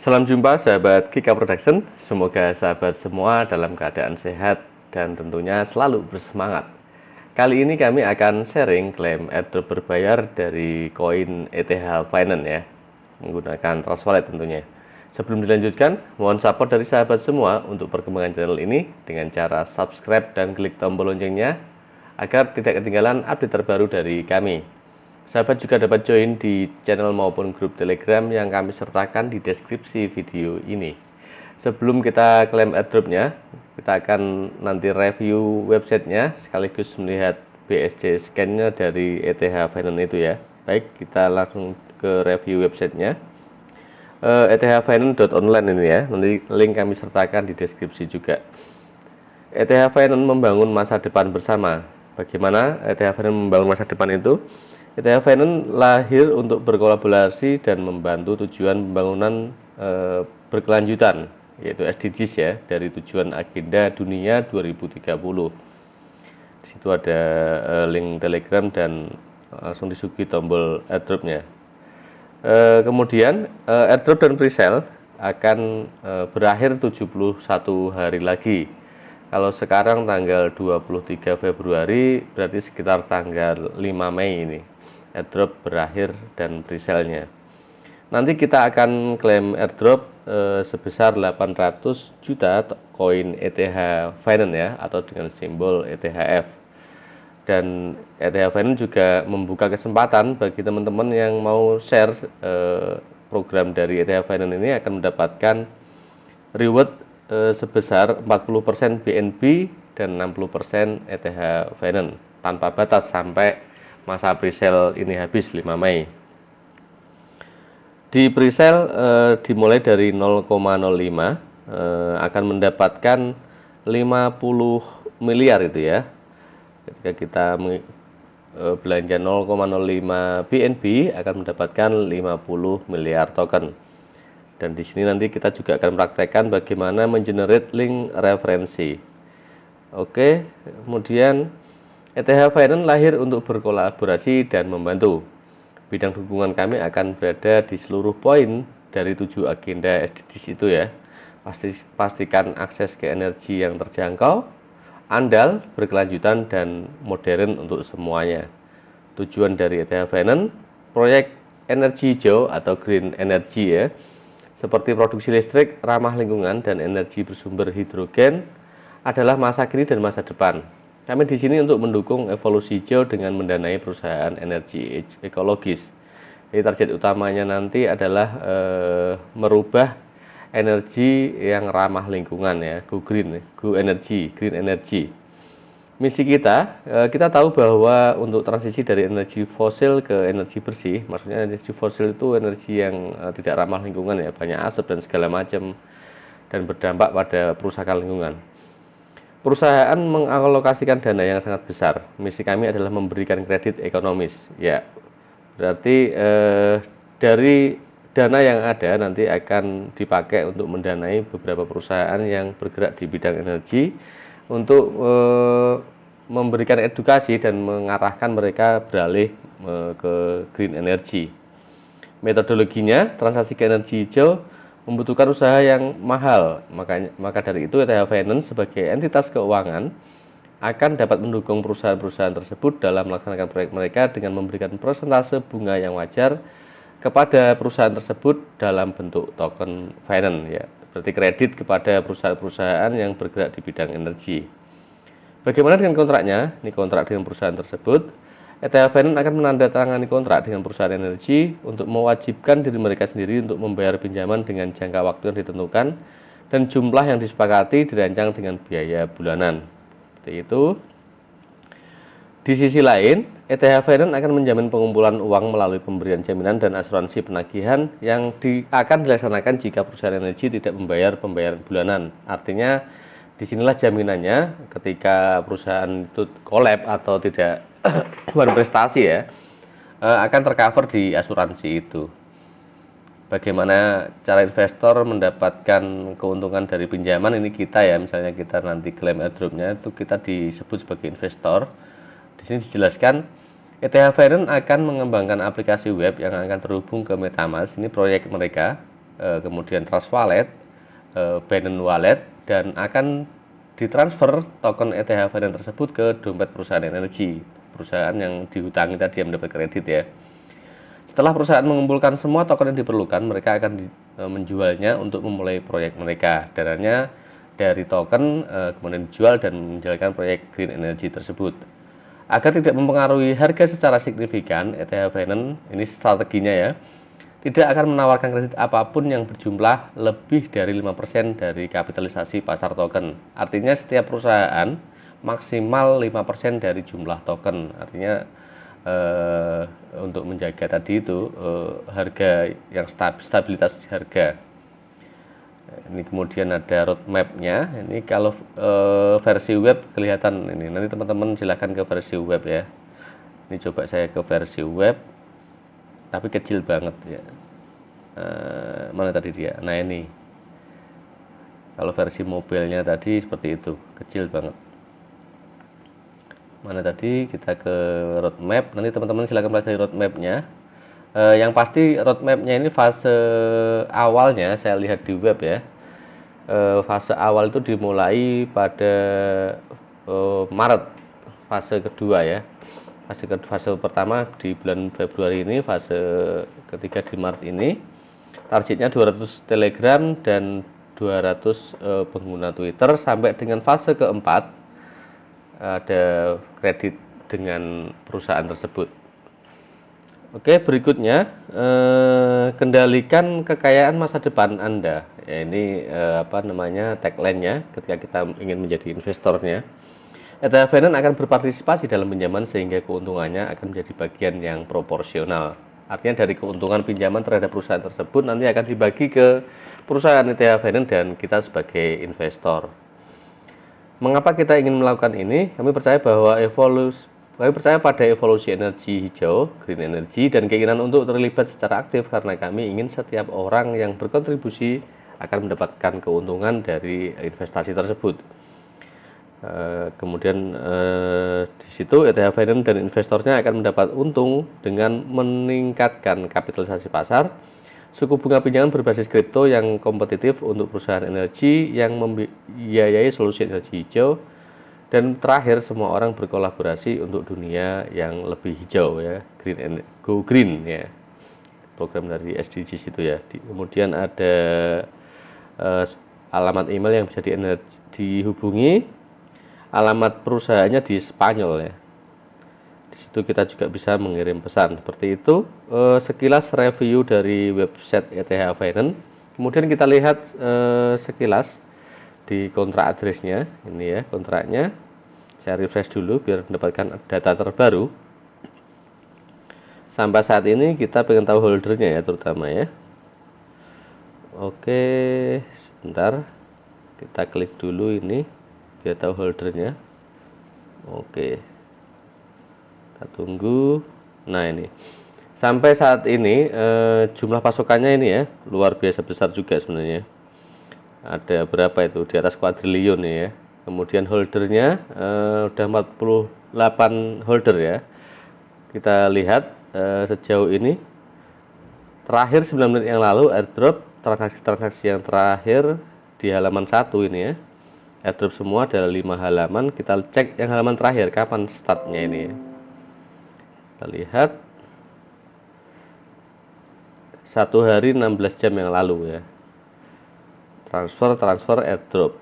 Salam jumpa sahabat Kika Production. Semoga sahabat semua dalam keadaan sehat dan tentunya selalu bersemangat. Kali ini kami akan sharing klaim airdrop berbayar dari koin ETH Finance ya, menggunakan Trust Wallet tentunya. Sebelum dilanjutkan, mohon support dari sahabat semua untuk perkembangan channel ini dengan cara subscribe dan klik tombol loncengnya agar tidak ketinggalan update terbaru dari kami. Sahabat juga dapat join di channel maupun grup Telegram yang kami sertakan di deskripsi video ini. Sebelum kita klaim airdropnya, kita akan nanti review websitenya sekaligus melihat BSC scan-nya dari ETH Finance itu ya. Baik, kita langsung ke review websitenya. ethfinance.online ini ya, nanti link kami sertakan di deskripsi juga. ETH Finance membangun masa depan bersama. Bagaimana ETH Finance membangun masa depan itu? ETH Finance lahir untuk berkolaborasi dan membantu tujuan pembangunan berkelanjutan, yaitu SDGs ya, dari tujuan agenda dunia 2030. Di situ ada link Telegram dan langsung disuguhi tombol airdropnya. Kemudian airdrop dan presale akan berakhir 71 hari lagi. Kalau sekarang tanggal 23 Februari, berarti sekitar tanggal 5 Mei ini airdrop berakhir dan presale-nya. Nanti kita akan klaim airdrop sebesar 800 juta koin ETH Finance ya, atau dengan simbol ETHF. Dan ETH Finance juga membuka kesempatan bagi teman-teman yang mau share program dari ETH Finance ini akan mendapatkan reward sebesar 40% BNB dan 60% ETH Finance tanpa batas sampai masa presale ini habis 5 Mei. Di presale dimulai dari 0,05 akan mendapatkan 50 miliar itu ya. Ketika kita belanja 0,05 BNB akan mendapatkan 50 miliar token. Dan di sini nanti kita juga akan praktekkan bagaimana mengenerate link referensi. Oke, kemudian ETH Finance lahir untuk berkolaborasi dan membantu. Bidang dukungan kami akan berada di seluruh poin dari 7 agenda SDGs itu ya. Pastikan akses ke energi yang terjangkau, andal, berkelanjutan, dan modern untuk semuanya. Tujuan dari ETH Finance, proyek energi hijau atau green energy ya, seperti produksi listrik ramah lingkungan dan energi bersumber hidrogen adalah masa kini dan masa depan. Kami di sini untuk mendukung evolusi hijau dengan mendanai perusahaan energi ekologis. Jadi target utamanya nanti adalah merubah energi yang ramah lingkungan ya, go green energy. Misi kita tahu bahwa untuk transisi dari energi fosil ke energi bersih, maksudnya energi fosil itu energi yang tidak ramah lingkungan ya, banyak asap dan segala macam dan berdampak pada perusakan lingkungan. Perusahaan mengalokasikan dana yang sangat besar. Misi kami adalah memberikan kredit ekonomis. Ya, berarti dari dana yang ada nanti akan dipakai untuk mendanai beberapa perusahaan yang bergerak di bidang energi untuk memberikan edukasi dan mengarahkan mereka beralih ke green energy. Metodologinya, transaksi ke energi hijau membutuhkan usaha yang mahal, maka dari itu ETH Finance sebagai entitas keuangan akan dapat mendukung perusahaan-perusahaan tersebut dalam melaksanakan proyek mereka dengan memberikan persentase bunga yang wajar kepada perusahaan tersebut dalam bentuk token finance ya, berarti kredit kepada perusahaan-perusahaan yang bergerak di bidang energi. Bagaimana dengan kontraknya? Ini kontrak dengan perusahaan tersebut. ETH Finance akan menandatangani kontrak dengan perusahaan energi untuk mewajibkan diri mereka sendiri untuk membayar pinjaman dengan jangka waktu yang ditentukan dan jumlah yang disepakati dirancang dengan biaya bulanan. Seperti itu. Di sisi lain, ETH Finance akan menjamin pengumpulan uang melalui pemberian jaminan dan asuransi penagihan yang akan dilaksanakan jika perusahaan energi tidak membayar pembayaran bulanan. Artinya, disinilah jaminannya ketika perusahaan itu collab atau tidak berprestasi ya, akan tercover di asuransi itu. Bagaimana cara investor mendapatkan keuntungan dari pinjaman ini kita ya, misalnya kita nanti klaim airdropnya itu kita disebut sebagai investor. Di sini dijelaskan ETH Finance akan mengembangkan aplikasi web yang akan terhubung ke MetaMask. Ini proyek mereka kemudian Trust Wallet, Binance Wallet, dan akan ditransfer token ETH Binance tersebut ke dompet perusahaan energi, perusahaan yang dihutangi tadi yang mendapat kredit ya. Setelah perusahaan mengumpulkan semua token yang diperlukan, mereka akan menjualnya untuk memulai proyek mereka. Dananya dari token kemudian dijual dan menjalankan proyek green energy tersebut. Agar tidak mempengaruhi harga secara signifikan, ETH Binance ini strateginya ya, tidak akan menawarkan kredit apapun yang berjumlah lebih dari 5% dari kapitalisasi pasar token. Artinya setiap perusahaan maksimal 5% dari jumlah token. Artinya untuk menjaga tadi itu harga yang stabilitas harga. Ini kemudian ada roadmapnya. Ini kalau versi web kelihatan ini. Nanti teman-teman silahkan ke versi web ya. Ini coba saya ke versi web, tapi kecil banget ya. Mana tadi dia? Nah ini. Kalau versi mobilenya tadi seperti itu, kecil banget. Mana tadi, kita ke roadmap. Nanti teman-teman silahkan pelajari roadmapnya. Yang pasti roadmapnya ini fase awalnya saya lihat di web ya. Fase awal itu dimulai pada Maret, fase kedua ya. Fase pertama di bulan Februari ini, fase ketiga di Maret ini. Targetnya 200 Telegram dan 200 pengguna Twitter. Sampai dengan fase keempat ada kredit dengan perusahaan tersebut. Oke, berikutnya kendalikan kekayaan masa depan Anda. Ya, ini tagline-nya ketika kita ingin menjadi investornya. ETH Binance akan berpartisipasi dalam pinjaman sehingga keuntungannya akan menjadi bagian yang proporsional. Artinya dari keuntungan pinjaman terhadap perusahaan tersebut nanti akan dibagi ke perusahaan ETH Binance dan kita sebagai investor. Mengapa kita ingin melakukan ini? Kami percaya pada evolusi energi hijau, green energy, dan keinginan untuk terlibat secara aktif karena kami ingin setiap orang yang berkontribusi akan mendapatkan keuntungan dari investasi tersebut. Kemudian di situ ETH Binance dan investornya akan mendapat untung dengan meningkatkan kapitalisasi pasar, suku bunga pinjaman berbasis kripto yang kompetitif untuk perusahaan energi yang membiayai solusi energi hijau, dan terakhir semua orang berkolaborasi untuk dunia yang lebih hijau ya, go green ya, program dari SDGs itu ya. Kemudian ada alamat email yang bisa dihubungi, alamat perusahaannya di Spanyol ya. Itu kita juga bisa mengirim pesan seperti itu. Sekilas review dari website ETH Binance. Kemudian kita lihat sekilas di kontrak address-nya. Ini ya kontraknya. Saya refresh dulu biar mendapatkan data terbaru. Sampai saat ini kita pengen tahu holdernya ya, terutama ya. Oke, sebentar. Kita klik dulu ini biar tahu holdernya. Oke, kita tunggu. Nah ini sampai saat ini jumlah pasokannya ini ya luar biasa besar juga sebenarnya. Ada berapa itu, di atas kuadriliun ya. Kemudian holdernya udah 48 holder ya. Kita lihat sejauh ini terakhir 9 menit yang lalu airdrop, transaksi yang terakhir di halaman 1 ini ya. Airdrop semua ada 5 halaman. Kita cek yang halaman terakhir kapan startnya ini ya. Kita lihat 1 hari 16 jam yang lalu ya. Transfer airdrop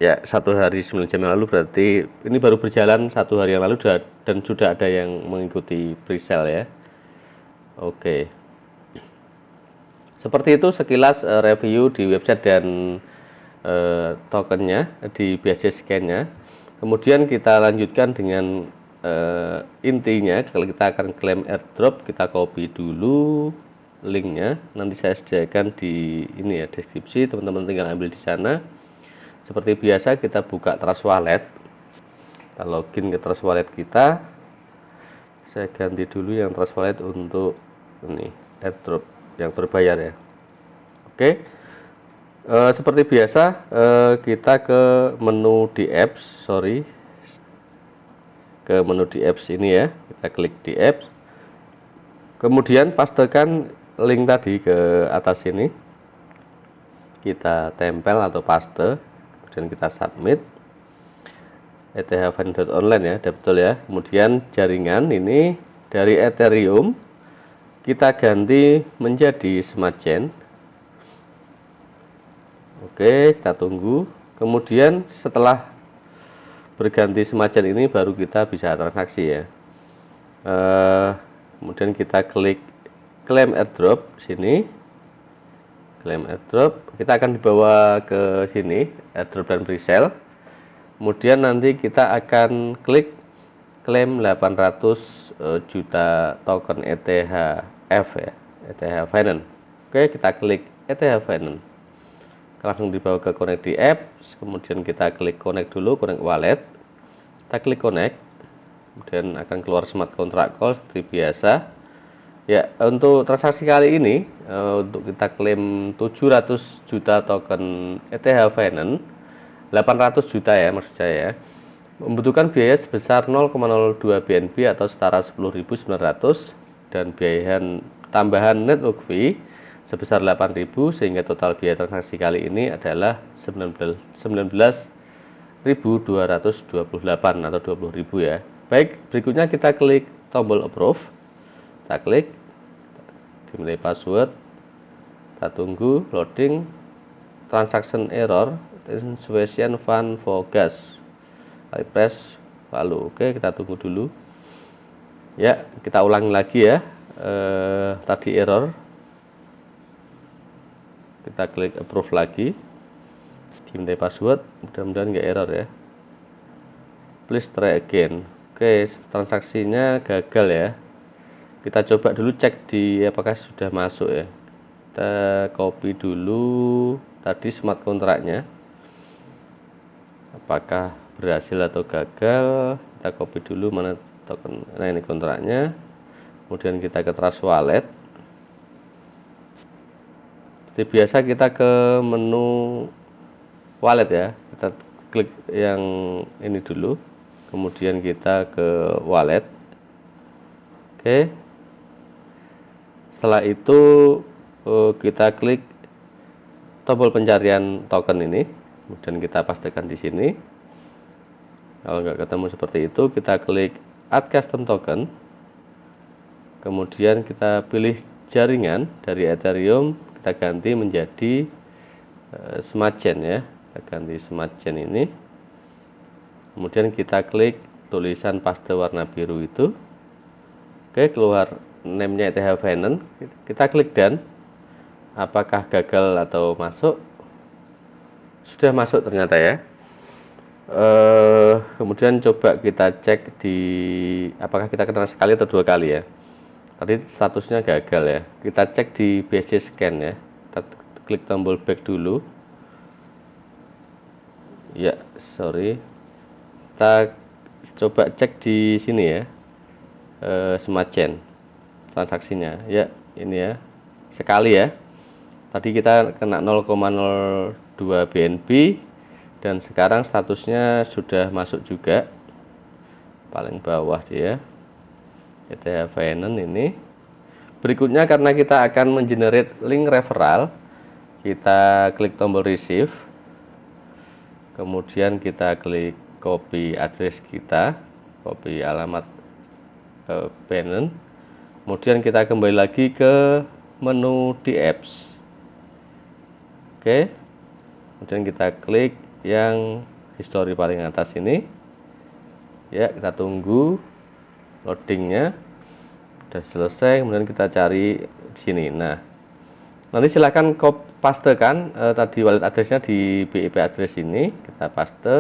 ya, 1 hari 9 jam yang lalu, berarti ini baru berjalan 1 hari yang lalu dan sudah ada yang mengikuti presale ya. Oke, seperti itu sekilas review di website dan tokennya di BSC scan-nya. Kemudian kita lanjutkan dengan intinya. Kalau kita akan klaim airdrop, kita copy dulu linknya, nanti saya sediakan di ini ya, deskripsi, teman-teman tinggal ambil di sana. Seperti biasa kita buka Trust Wallet, kita login ke Trust Wallet kita. Saya ganti dulu yang Trust Wallet untuk ini airdrop yang berbayar ya. Oke, seperti biasa kita ke menu di apps, ke menu di apps ini ya, kita klik di apps, kemudian pastekan link tadi ke atas ini. kita tempel atau paste, kemudian kita submit. ETH-Finance.online ya, betul ya. Kemudian jaringan ini dari Ethereum kita ganti menjadi Smart Chain. Oke, kita tunggu. Kemudian setelah berganti Smart Chain ini baru kita bisa transaksi ya. Kemudian kita klik claim airdrop sini. Claim airdrop, kita akan dibawa ke sini, airdrop dan presale. Kemudian nanti kita akan klik klaim 800 juta token ETHF ya, ETH Finance. Oke, kita klik ETH Finance. Langsung dibawa ke connect di apps, kemudian kita klik connect dulu, connect wallet. Kita klik connect, kemudian akan keluar smart contract call seperti biasa. Ya, untuk transaksi kali ini untuk kita klaim 700 juta token ETH Finance, 800 juta ya maksud saya ya, membutuhkan biaya sebesar 0,02 BNB atau setara 10.900 dan biaya tambahan network fee sebesar 8.000, sehingga total biaya transaksi kali ini adalah 19.228 atau 20.000 ya. Baik, berikutnya kita klik tombol approve. Kita klik, dimilih password, kita tunggu loading, transaction error, insufficient fund for gas, press lalu. Oke, kita tunggu dulu ya, kita ulangi lagi ya. Tadi error, kita klik approve lagi, dimilih password, mudah-mudahan nggak error ya. Please try again. Oke, transaksinya gagal ya. Kita coba dulu cek di apakah sudah masuk ya. Kita copy dulu tadi smart kontraknya, apakah berhasil atau gagal. Kita copy dulu mana token, nah ini kontraknya. Kemudian kita ke Trust Wallet. Seperti biasa kita ke menu wallet ya, kita klik yang ini dulu, kemudian kita ke wallet. Oke, setelah itu kita klik tombol pencarian token ini, kemudian kita pastikan di sini. Kalau nggak ketemu seperti itu, kita klik add custom token, kemudian kita pilih jaringan dari Ethereum, kita ganti menjadi Smart Chain ya, kita ganti Smart Chain ini. Kemudian kita klik tulisan paste warna biru itu. Oke, keluar name-nya ETH Finance. Kita klik done. Apakah gagal atau masuk? Sudah masuk ternyata ya. Kemudian coba kita cek di apakah kita kena sekali atau 2 kali ya. Tadi statusnya gagal ya. Kita cek di BSC scan ya. Kita klik tombol back dulu. Ya, sorry. Kita coba cek di sini ya. Smart Chain transaksinya. Ya, ini ya. Sekali ya. Tadi kita kena 0,02 BNB dan sekarang statusnya sudah masuk juga. Paling bawah dia. ETH Finance ini. Berikutnya karena kita akan mengenerate link referral, kita klik tombol receive. Kemudian kita klik copy address kita, copy alamat Binance. Kemudian kita kembali lagi ke menu di apps. Oke. Kemudian kita klik yang history paling atas ini. Ya, kita tunggu loadingnya. Sudah selesai, kemudian kita cari di sini. Nah, nanti silakan pastekan tadi wallet addressnya di BIP address ini, kita paste.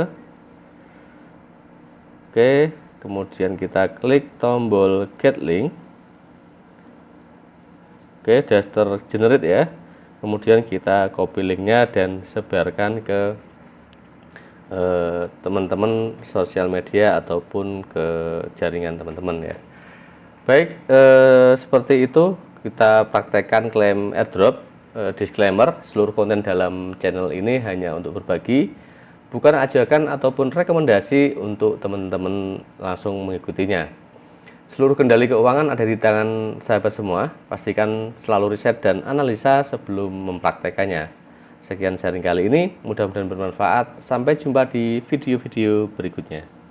Oke, kemudian kita klik tombol get link. Oke, sudah tergenerate ya. Kemudian kita copy linknya dan sebarkan ke teman-teman sosial media ataupun ke jaringan teman-teman ya. Baik, seperti itu kita praktekkan klaim airdrop. Disclaimer, seluruh konten dalam channel ini hanya untuk berbagi, bukan ajakan ataupun rekomendasi untuk teman-teman langsung mengikutinya. Seluruh kendali keuangan ada di tangan sahabat semua. Pastikan selalu riset dan analisa sebelum mempraktekannya. Sekian sharing kali ini, mudah-mudahan bermanfaat. Sampai jumpa di video-video berikutnya.